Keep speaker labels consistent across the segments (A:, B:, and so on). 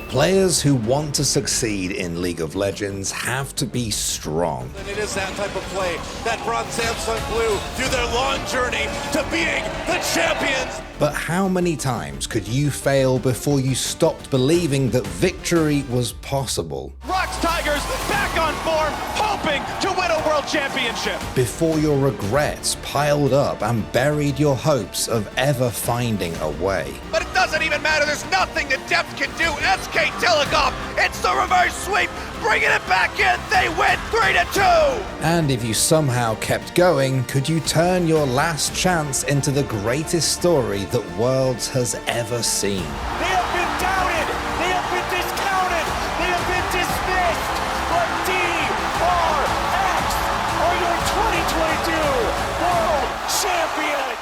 A: Players who want to succeed in League of Legends have to be strong.
B: And it is that type of play that brought Samsung Blue through their long journey to being the champions.
A: But how many times could you fail before you stopped believing that victory was possible?
C: Rocks Tigers back on form, hoping to win a world championship.
A: Before your regrets piled up and buried your hopes of ever finding a way.
C: But it doesn't even matter, there's nothing that Deft can do. SK Telecom, it's the reverse sweep, bringing it back in, they win 3-2!
A: And if you somehow kept going, could you turn your last chance into the greatest story that Worlds has ever seen?
C: They have been doubted, they have been discounted, they have been dismissed, but DRX are your 2022 World Champions!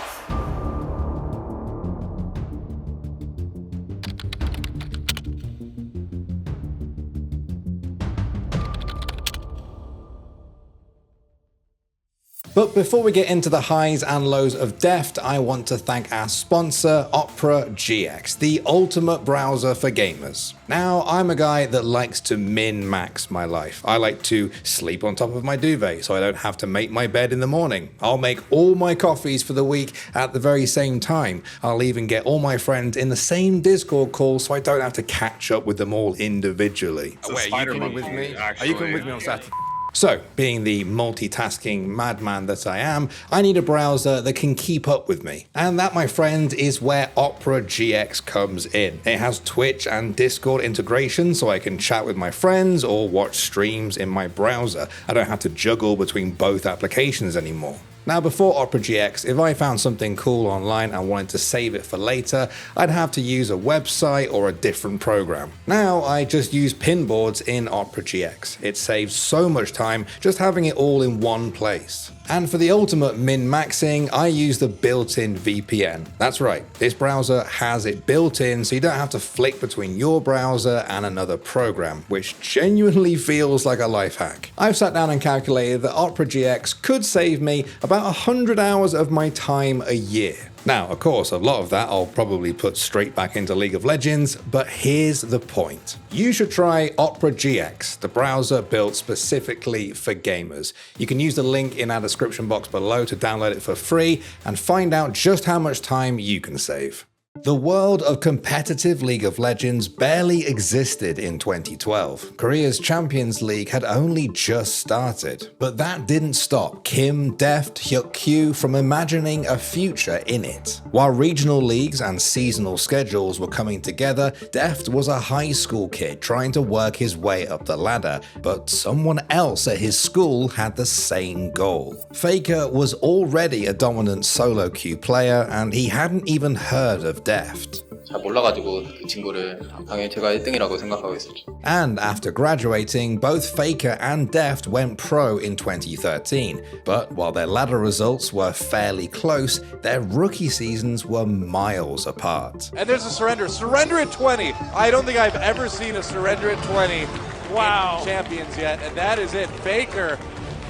A: But before we get into the highs and lows of Deft, I want to thank our sponsor, Opera GX, the ultimate browser for gamers. Now, I'm a guy that likes to min-max my life. I like to sleep on top of my duvet so I don't have to make my bed in the morning. I'll make all my coffees for the week at the very same time. I'll even get all my friends in the same Discord call so I don't have to catch up with them all individually.
D: Wait, are you coming with me? Are you coming with me on Saturday?
A: So, being the multitasking madman that I am, I need a browser that can keep up with me. And that, my friend, is where Opera GX comes in. It has Twitch and Discord integration so I can chat with my friends or watch streams in my browser. I don't have to juggle between both applications anymore. Now, before Opera GX, if I found something cool online and wanted to save it for later, I'd have to use a website or a different program. Now, I just use pinboards in Opera GX. It saves so much time just having it all in one place. And for the ultimate min-maxing, I use the built-in VPN. That's right, this browser has it built in so you don't have to flick between your browser and another program, which genuinely feels like a life hack. I've sat down and calculated that Opera GX could save me about 100 hours of my time a year. Now, of course, a lot of that I'll probably put straight back into League of Legends, but here's the point. You should try Opera GX, the browser built specifically for gamers. You can use the link in our description box below to download it for free and find out just how much time you can save. The world of competitive League of Legends barely existed in 2012. Korea's Champions League had only just started, but that didn't stop Kim, Deft, Hyuk from imagining a future in it. While regional leagues and seasonal schedules were coming together, Deft was a high school kid trying to work his way up the ladder, but someone else at his school had the same goal. Faker was already a dominant solo queue player, and he hadn't even heard of Deft.
E: 잘 몰라가지고 그 친구를 당연히 제가 1등이라고 생각하고 있었죠.
A: And after graduating, both Faker and Deft went pro in 2013. But while their ladder results were fairly close, their rookie seasons were miles apart.
B: And there's a surrender. Surrender at 20. I don't think I've ever seen a surrender at 20
C: Wow.
B: in Champions yet. And that is it. Faker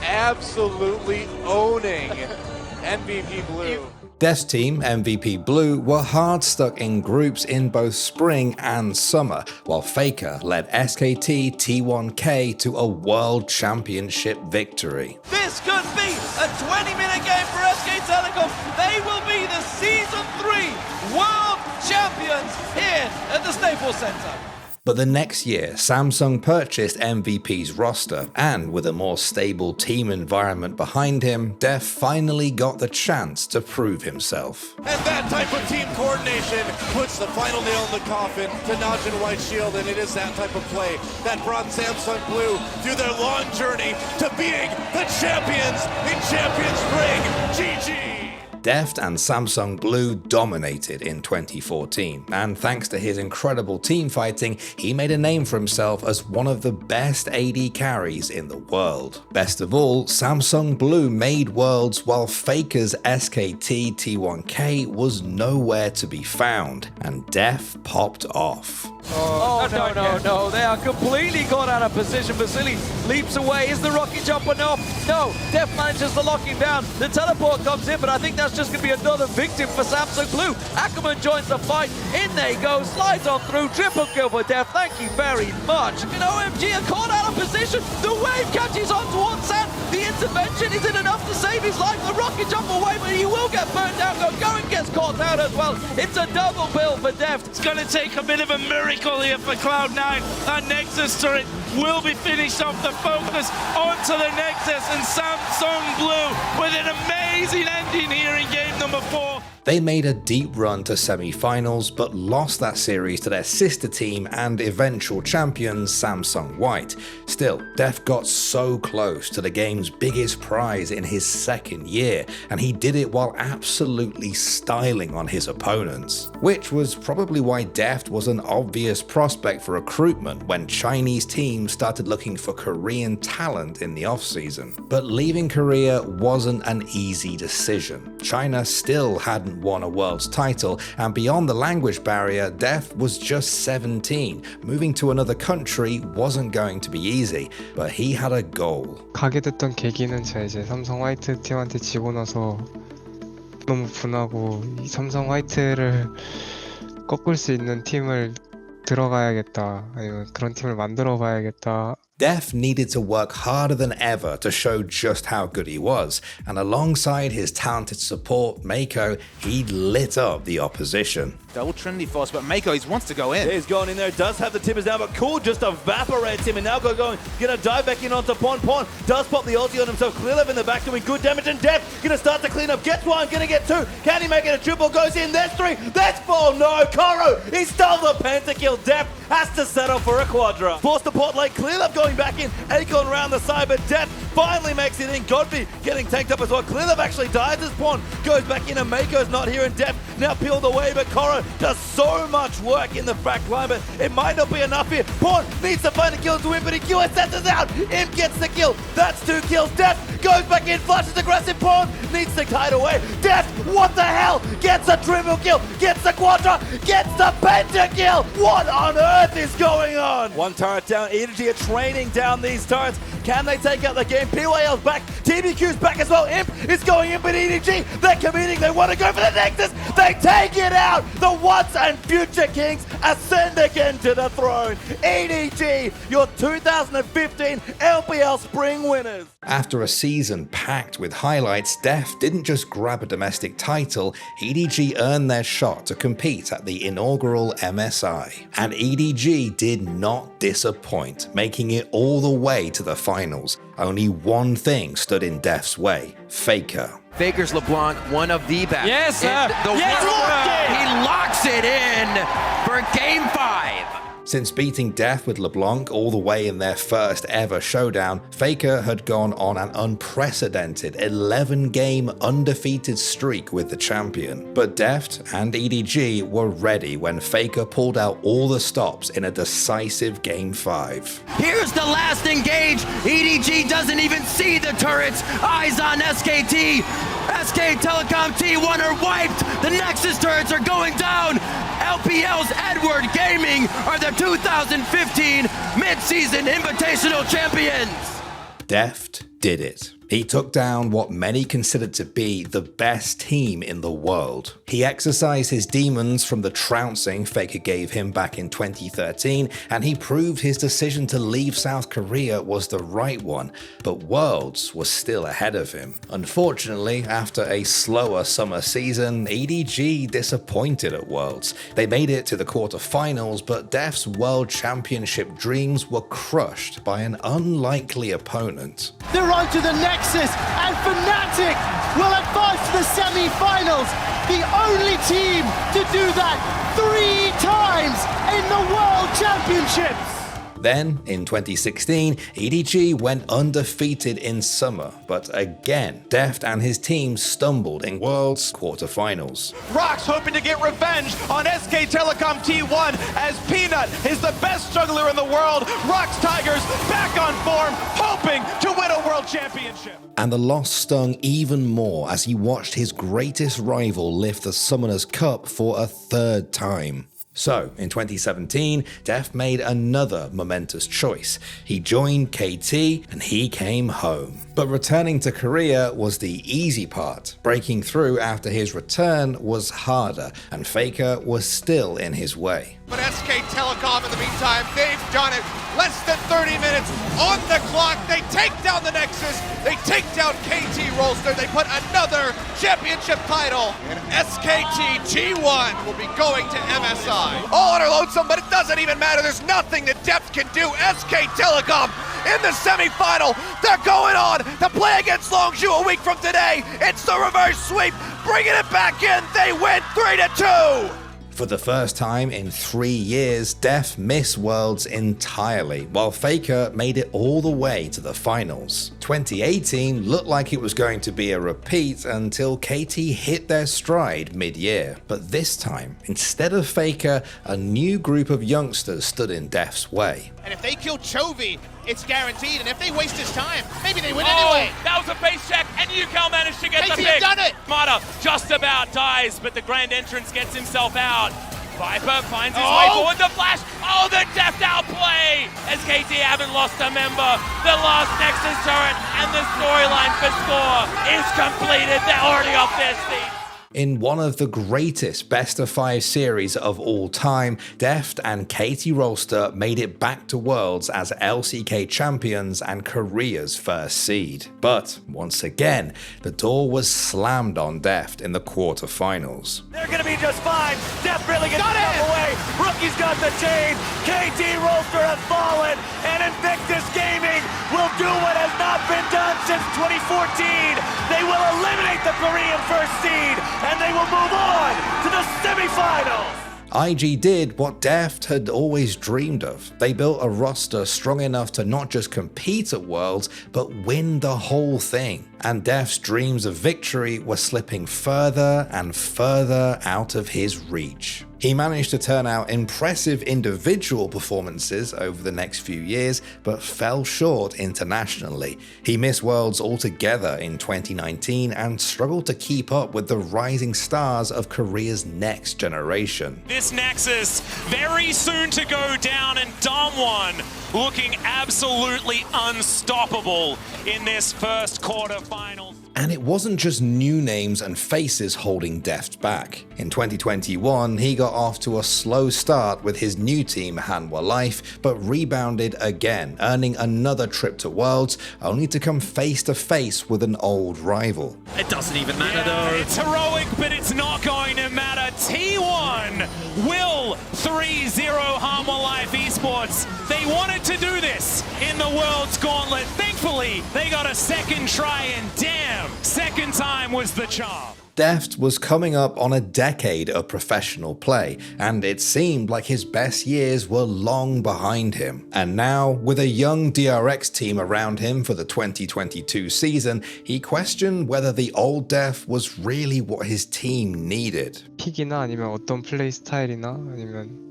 B: absolutely owning MVP Blue.
A: Deft's team, MVP Blue, were hard stuck in groups in both spring and summer, while Faker led SKT T1K to a World Championship victory.
C: This could be a 20-minute game for SK Telecom. They will be the Season 3 World Champions here at the Staples Center.
A: But the next year, Samsung purchased MVP's roster, and with a more stable team environment behind him, Deft finally got the chance to prove himself.
B: And that type of team coordination puts the final nail in the coffin to Najin White Shield, and it is that type of play that brought Samsung Blue through their long journey to being the champions in Champions Ring. GG!
A: Deft and Samsung Blue dominated in 2014, and thanks to his incredible team fighting, he made a name for himself as one of the best AD carries in the world. Best of all, Samsung Blue made Worlds while Faker's SKT T1K was nowhere to be found, and Deft popped off.
C: Oh, no, they are completely gone out of position. Vasily leaps away. Is the rocket jump enough?
F: No, Deft manages to lock him down. The teleport comes in, but I think that's just going to be another victim for Samsung Blue. Ackerman joins the fight. In they go, slides on through. Triple kill for Deft. Thank you very much. And OMG are caught out of position. The wave catches on towards Sand. The intervention isn't enough to save his life. The rocket jump away, but he will get burned down. Going gets caught out as well. It's a double bill for Deft.
G: It's going to take a bit of a miracle here for Cloud9. That Nexus turret will be finished off the focus onto the Nexus, and Samsung Blue with an amazing ending here in game number 4.
A: They made a deep run to semi-finals, but lost that series to their sister team and eventual champions Samsung White. Still, Deft got so close to the game's biggest prize in his second year, and he did it while absolutely styling on his opponents. Which was probably why Deft was an obvious prospect for recruitment when Chinese teams started looking for Korean talent in the offseason. But leaving Korea wasn't an easy decision. China still hadn't won a world's title, and beyond the language barrier, Deft was just 17. Moving to another country wasn't going to be easy, but he had a goal.
H: 가게 됐던 계기는 제가 이제 삼성 화이트 팀한테 지고 나서 너무 분하고 이 삼성 화이트를 꺾을 수 있는 팀을 들어가야겠다, 아니면 그런 팀을 만들어 봐야겠다.
A: Deft needed to work harder than ever to show just how good he was, and alongside his talented support, Mako, he lit up the opposition.
I: Double Trinity Force, but Mako, he wants to go in.
C: He's going in there, does have the tippers down, but Cool just evaporates him, and now going, gonna dive back in onto Pon. Pon does pop the ulti on himself. Clearlev in the back doing good damage, and Deft gonna start to clean up. Gets one, gonna get two. Can he make it a triple? Goes in, there's three, that's four. No, Koro, he stole the pentakill. Deft has to settle for a quadra. Forced the pot late, Clearlev going back in, Acorn around the side, but Deft finally makes it in. Godby getting tanked up as well. Clearlev actually dies as Pon goes back in, and Mako's not here, and Deft now peeled away, but Koro does so much work in the back line, but it might not be enough here. Pawn needs to find a kill to win, but he QSS's out. Imp gets the kill. That's 2 kills. Deft goes back in, flashes aggressive. Pawn needs to kite away. Deft, what the hell? Gets a triple kill, gets the quadra, gets the pentakill. What on earth is going on? One turret down. EDG are training down these turrets. Can they take out the game? PYL's back. TBQ's back as well. Imp is going in, but EDG, they're committing. They want to go for the Nexus. They take it out. The once and future Kings ascend again to the throne. EDG, your 2015 LPL Spring winners.
A: After a season packed with highlights, Deft didn't just grab a domestic title, EDG earned their shot to compete at the inaugural MSI. And EDG did not disappoint, making it all the way to the finals. Only one thing stood in Deft's way: Faker.
J: Faker's LeBlanc, one of the best.
G: Yes, sir.
J: He locks it in for Game 5.
A: Since beating Deft with LeBlanc all the way in their first ever showdown, Faker had gone on an unprecedented 11-game undefeated streak with the champion. But Deft and EDG were ready when Faker pulled out all the stops in a decisive Game 5.
J: Here's the last engage. EDG doesn't even see the turrets. Eyes on SKT. SK Telecom T1 are wiped. The Nexus turrets are going down. LPL's Edward Gaming are the 2015 mid-season invitational champions.
A: Deft did it. He took down what many considered to be the best team in the world. He exercised his demons from the trouncing Faker gave him back in 2013, and he proved his decision to leave South Korea was the right one, but Worlds was still ahead of him. Unfortunately, after a slower summer season, EDG disappointed at Worlds. They made it to the quarterfinals, but Deft's World Championship dreams were crushed by an unlikely opponent.
K: They're on to the Nexus, and Fnatic will advance to the semi-finals. The only team to do that 3 times in the World Championships.
A: Then, in 2016, EDG went undefeated in summer, but again, Deft and his team stumbled in Worlds quarterfinals.
C: Rock's hoping to get revenge on SK Telecom T1 as Peanut is the best juggler in the world. Rock's Tigers back on form, hoping to win a world championship.
A: And the loss stung even more as he watched his greatest rival lift the Summoners Cup for a 3rd time. So, in 2017, Deft made another momentous choice. He joined KT and he came home. But returning to Korea was the easy part. Breaking through after his return was harder, and Faker was still in his way.
C: But SK Telecom, in the meantime, they've done it. Less than 30 minutes on the clock. They take down the Nexus. They take down KT Rolster. They put another championship title. And SKT G1 will be going to MSI. All on her lonesome, but it doesn't even matter. There's nothing that Deft can do. SK Telecom in the semifinal. They're going on to play against Longzhou a week from today. It's the reverse sweep. Bringing it back in. They win 3-2.
A: For the first time in 3 years, Deft missed Worlds entirely, while Faker made it all the way to the finals. 2018 looked like it was going to be a repeat until KT hit their stride mid-year. But this time, instead of Faker, a new group of youngsters stood in Deft's way.
C: And if they kill Chovy, it's guaranteed. And if they waste his time, maybe they win anyway.
G: That was a face check, and Yukal managed to get the pick.
C: done it.
G: Mata just about dies, but the Grand Entrance gets himself out. Viper finds his way forward, the flash. Oh, the Deft outplay! As KT haven't lost a member. The last Nexus turret and the storyline for Score is completed. They're already off their feet.
A: In one of the greatest best-of-5 series of all time, Deft and KT Rolster made it back to Worlds as LCK champions and Korea's first seed. But once again, the door was slammed on Deft in the quarterfinals.
F: They're gonna be just fine. Deft really gets out of the way. Rookie's got the chain. KT Rolster have fallen, and Invictus Gaming will do what has not been done since 2014. They will eliminate the Korean first seed, and they will move on to the semifinals.
A: IG did what Deft had always dreamed of. They built a roster strong enough to not just compete at Worlds, but win the whole thing. And Deft's dreams of victory were slipping further and further out of his reach. He managed to turn out impressive individual performances over the next few years, but fell short internationally. He missed Worlds altogether in 2019 and struggled to keep up with the rising stars of Korea's next generation.
G: This Nexus very soon to go down, and Dunn looking absolutely unstoppable in this first quarterfinal.
A: And it wasn't just new names and faces holding Deft back. In 2021, he got off to a slow start with his new team Hanwha Life, but rebounded again, earning another trip to Worlds, only to come face to face with an old rival.
G: It doesn't even matter though. It's heroic, but it's not going to matter. T1 will 3-0 Hanwha Life esports. They wanted to do this in the World's Gauntlet. Thankfully, they got a second try, and damn, second time was the charm.
A: Deft was coming up on a decade of professional play, and it seemed like his best years were long behind him. And now, with a young DRX team around him for the 2022 season, he questioned whether the old Deft was really what his team needed.
H: 픽이나 아니면 어떤 플레이 스타일이나 아니면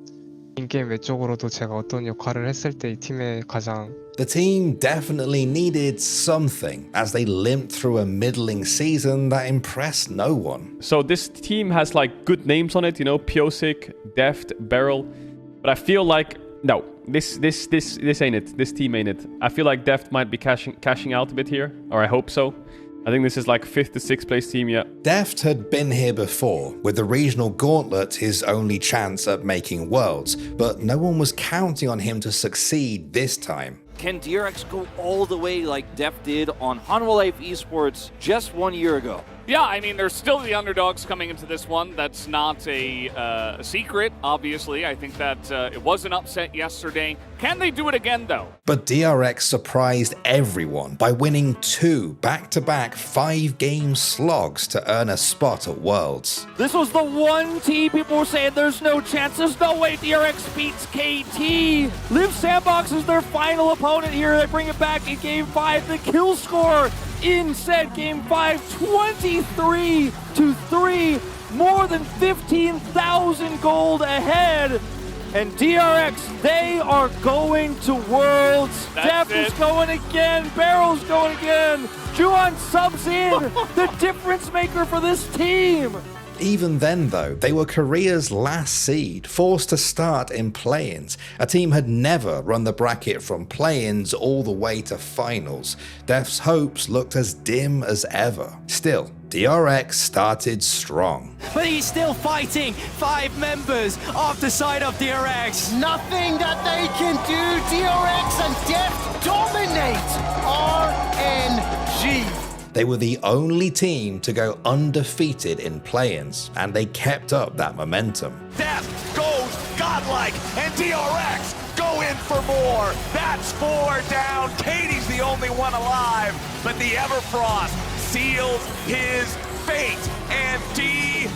H: 인게임 외적으로도 제가 어떤 역할을 했을 때 이 팀에 가장
A: The team definitely needed something as they limped through a middling season that impressed no one.
L: So this team has like good names on it, you know, Piosik, Deft, Beryl, but I feel like no, this ain't it. This team ain't it. I feel like Deft might be cashing out a bit here, or I hope so. I think this is like 5th to 6th place team, yeah.
A: Deft had been here before, with the regional gauntlet his only chance at making Worlds, but no one was counting on him to succeed this time.
M: Can DRX go all the way like Deft did on Hanwha Life Esports just 1 year ago?
N: Yeah, I mean, they're still the underdogs coming into this one. That's not a secret, obviously. I think that it was an upset yesterday. Can they do it again, though?
A: But DRX surprised everyone by winning 2 back-to-back 5-game slogs to earn a spot at Worlds.
M: This was the one team people were saying there's no chance, there's no way DRX beats KT. Live Sandbox is their final opponent here. They bring it back in Game 5. The kill score in said Game 5, 23-3, more than 15,000 gold ahead. And DRX, they are going to Worlds. Deft is going again, Barrel's going again. Juan subs in, the difference maker for this team.
A: Even then though, they were Korea's last seed, forced to start in play-ins. A team had never run the bracket from play-ins all the way to finals. Deft's hopes looked as dim as ever. Still, DRX started strong.
J: But he's still fighting 5 members off the side of DRX.
K: Nothing that they can do. DRX and Deft dominate RNG.
A: They were the only team to go undefeated in play-ins, and they kept up that momentum.
C: Deft goes godlike, and DRX go in for more. That's 4 down. Katie's the only one alive, but the Everfrost seals his fate, and DRX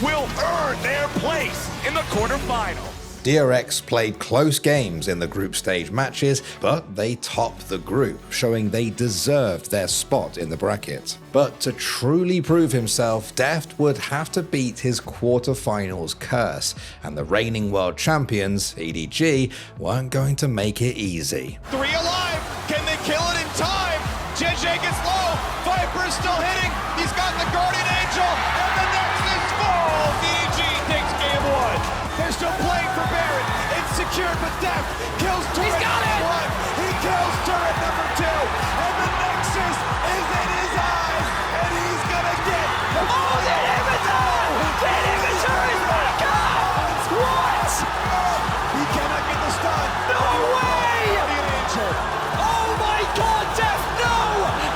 C: will earn their place in the quarterfinals.
A: DRX played close games in the group stage matches, but they topped the group, showing they deserved their spot in the bracket. But to truly prove himself, Deft would have to beat his quarterfinals curse, and the reigning world champions, EDG, weren't going to make it easy.
C: 3 alive, can they kill it in time? JJ gets low, Viper is still hitting, he's got the Guardian Angel, and the Nexus falls! EDG takes game 1. They're still playing for Baron, it's secured, but Deft kills turret number 1, he kills turret number 2, and the Nexus is in his eyes, and he's gonna get the
J: inhibitor! The inhibitor is back up! What?
C: He cannot get the stun!
J: No way!
C: Guardian Angel!
J: Oh my god, Deft, no!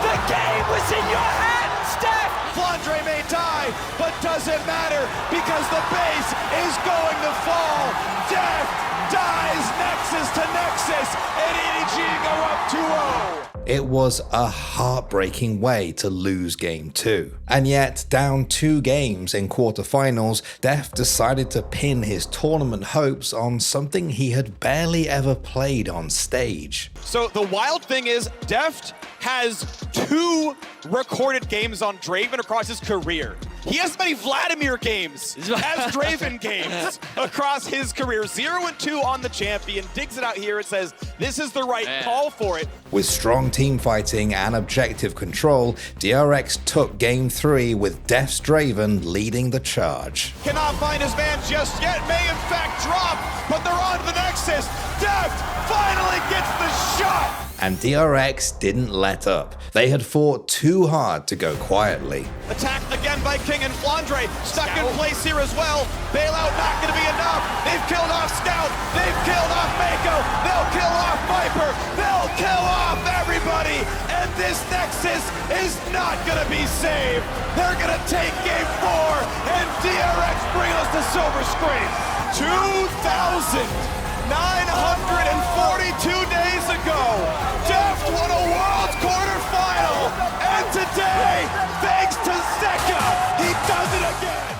J: The game was in your hands, Deft!
C: Flandre may die, but doesn't matter because the base is going to fall. Deft dies Nexus to Nexus, and EDG go up 2-0.
A: It was a heartbreaking way to lose game 2. And yet, down 2 games in quarterfinals, Deft decided to pin his tournament hopes on something he had barely ever played on stage.
O: So the wild thing is, Deft has 2 recorded games on Draven across his career. He has as many Vladimir games as Draven games across his career. 0-2 on the champion, digs it out here, it says this is the right call for it.
A: With strong team fighting and objective control, DRX took game 3 with Deft's Draven leading the charge.
C: Cannot find his man just yet, may in fact drop, but they're on to the Nexus. Deft finally gets the shot.
A: And DRX didn't let up. They had fought too hard to go quietly.
C: Attacked again by King and Flandre, stuck in place here as well. Bailout not going to be enough. They've killed off Scout, they've killed off Mako, they'll kill off Viper, they'll kill off everybody. And this Nexus is not going to be saved. They're going to take game 4, and DRX bring us the silver screen. 2,942 days ago, Deft won a World quarterfinal, and today, thanks to Zeka, he does it again.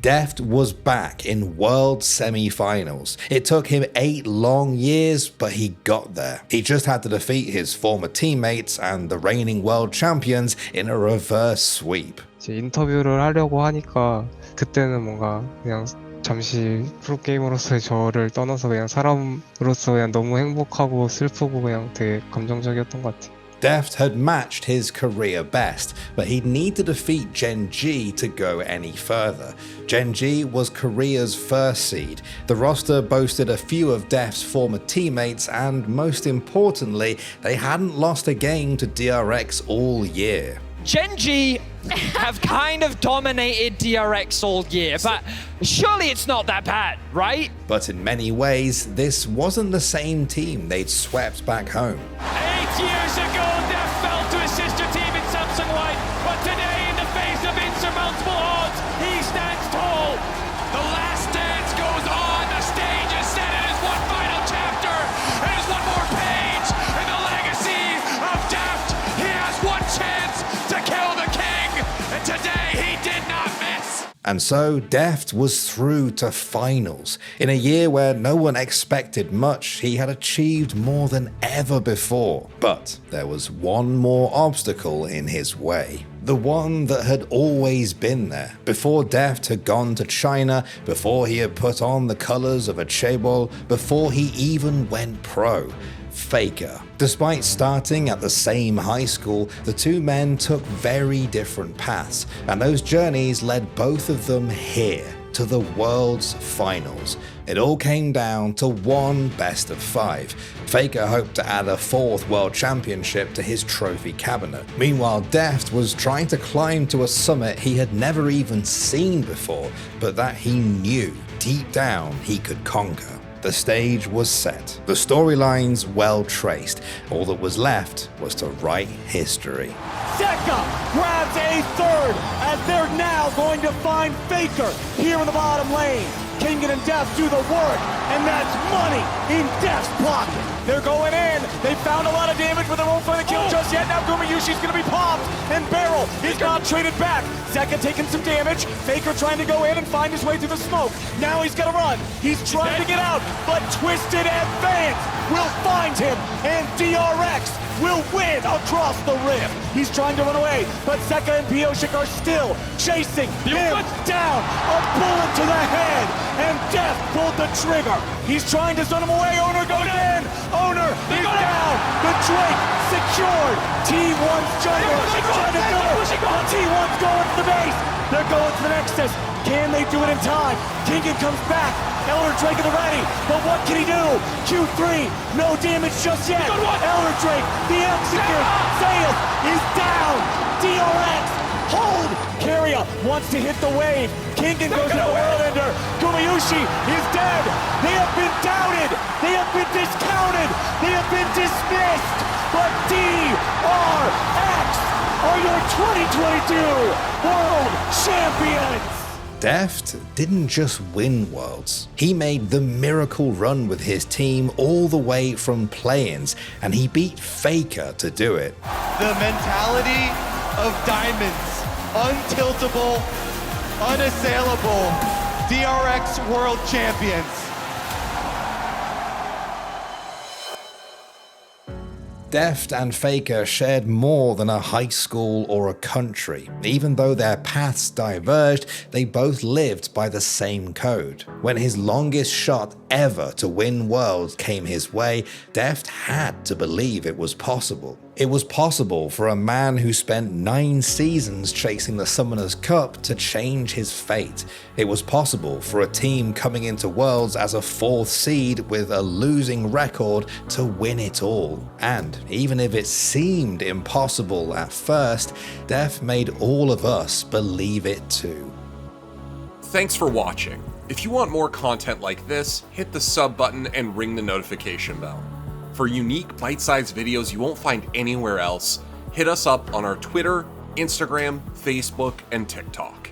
A: Deft was back in World semi-finals. It took him 8 long years, but he got there. He just had to defeat his former teammates and the reigning world champions in a reverse sweep.
H: 이제 인터뷰를 하려고 하니까 그때는 뭔가 그냥 잠시 프로게이머로서의 저를 떠나서 그냥 사람으로서 그냥 너무 행복하고 슬프고 그냥 되게 감정적이었던 것 같아요.
A: Deft had matched his career best, but he'd need to defeat Gen G to go any further. Gen G was Korea's first seed. The roster boasted a few of Deft's former teammates, and most importantly, they hadn't lost a game to DRX all year.
P: Gen G have kind of dominated DRX all year, but surely it's not that bad, right?
A: But in many ways, this wasn't the same team they'd swept back home.
M: 8 years ago, Deft fell to his sister team in Samsung White, but today, in the face of insurmountable odds, he stands tall. The last dance goes on, the stage is set, it is one final chapter, it is one more page in the legacy of Deft. He has one chance to kill the king, and today he did not miss.
A: And so Deft was through to finals. In a year where no one expected much, he had achieved more than ever before. But there was one more obstacle in his way. The one that had always been there. Before Deft had gone to China, before he had put on the colors of a chaebol, before he even went pro. Faker. Despite starting at the same high school, the two men took very different paths, and those journeys led both of them here, to the World's Finals. It all came down to one best of 5. Faker hoped to add a 4th World Championship to his trophy cabinet. Meanwhile, Deft was trying to climb to a summit he had never even seen before, but that he knew deep down he could conquer. The stage was set, the storylines well traced. All that was left was to write history.
C: Zeka grabs a 3rd as they're now going to find Faker here in the bottom lane. Kingen and Deft do the work, and that's money in Deft's pocket. They're going in. They found a lot of damage, but they won't find the kill just yet. Now Gumayushi's going to be popped, and Beryl is not traded back. Zeka taking some damage. Faker trying to go in and find his way through the smoke. Now he's got to run. He's trying to get out, but Twisted Advance will find him, and DRX will win across the rim. He's trying to run away, but Zeka and Pioshik are still chasing him down. A bullet to the head, and Deft pulled the trigger. He's trying to send him away. Owner goes in. Owner is down. The Drake secured. T1's jungle trying to do it. T1's going to the base. They're going to the Nexus. Can they do it in time? Kingen comes back. Elder Drake at the ready, but what can he do? Q3, no damage just yet. Elder Drake, the execute, Sayeth is down. DRX, hold. Carrier wants to hit the wave. Kingen goes to the Whirlwinder. Gumayushi is dead. They have been doubted. They have been discounted. They have been dismissed. But DRX are your 2022 World Champions.
A: Deft didn't just win Worlds, he made the miracle run with his team all the way from play-ins, and he beat Faker to do it.
K: The mentality of diamonds, untiltable, unassailable, DRX World Champions.
A: Deft and Faker shared more than a high school or a country. Even though their paths diverged, they both lived by the same code. When his longest shot ever to win Worlds came his way, Deft had to believe it was possible. It was possible for a man who spent 9 seasons chasing the Summoners Cup to change his fate. It was possible for a team coming into Worlds as a 4th seed with a losing record to win it all. And even if it seemed impossible at first, Deft made all of us believe it too.
Q: Thanks for watching. If you want more content like this, hit the sub button and ring the notification bell. For unique, bite-sized videos you won't find anywhere else, hit us up on our Twitter, Instagram, Facebook, and TikTok.